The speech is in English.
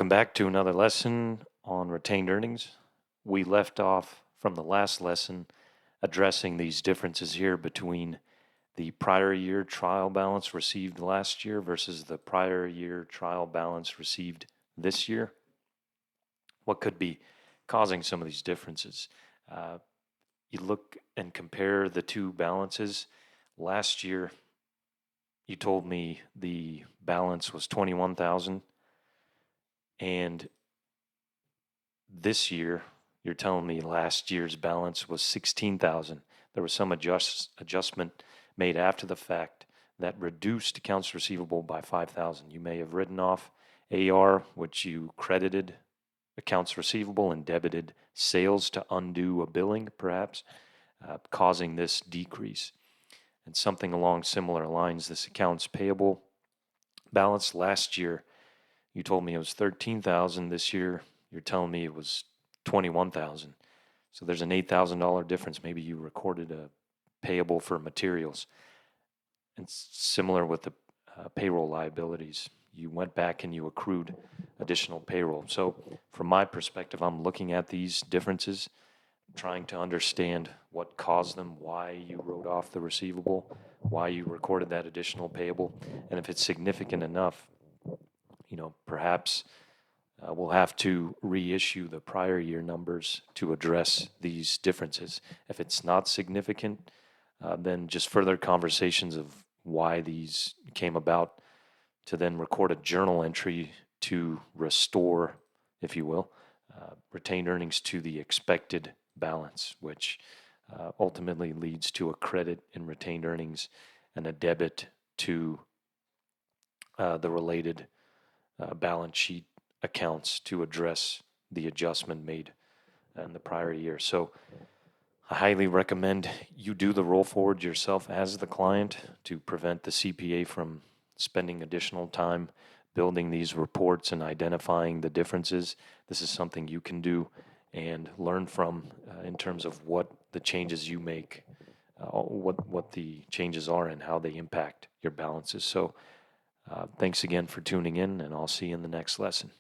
Welcome back to another lesson on retained earnings. We left off from the last lesson addressing these differences here between the prior year trial balance received last year versus the prior year trial balance received this year. What could be causing some of these differences? You look and compare the two balances. Last year, you told me the balance was 21,000, and this year, you're telling me last year's balance was 16,000. There was some adjustment made after the fact that reduced accounts receivable by 5,000. You may have written off AR, which you credited accounts receivable and debited sales to undo a billing, perhaps, causing this decrease. And something along similar lines, this accounts payable balance last year, you told me it was 13,000. This year, you're telling me it was 21,000. So there's an $8,000 difference. Maybe you recorded a payable for materials. And similar with the payroll liabilities, you went back and you accrued additional payroll. So from my perspective, I'm looking at these differences, trying to understand what caused them, why you wrote off the receivable, why you recorded that additional payable, and if it's significant enough, perhaps we'll have to reissue the prior year numbers to address these differences. If it's not significant, then just further conversations of why these came about, to then record a journal entry to restore, if you will, retained earnings to the expected balance, which ultimately leads to a credit in retained earnings and a debit to the related balance sheet accounts to address the adjustment made in the prior year. So I highly recommend you do the roll forward yourself as the client to prevent the CPA from spending additional time building these reports and identifying the differences. This is something you can do and learn from in terms of what the changes you make, what the changes are and how they impact your balances. So thanks again for tuning in, and I'll see you in the next lesson.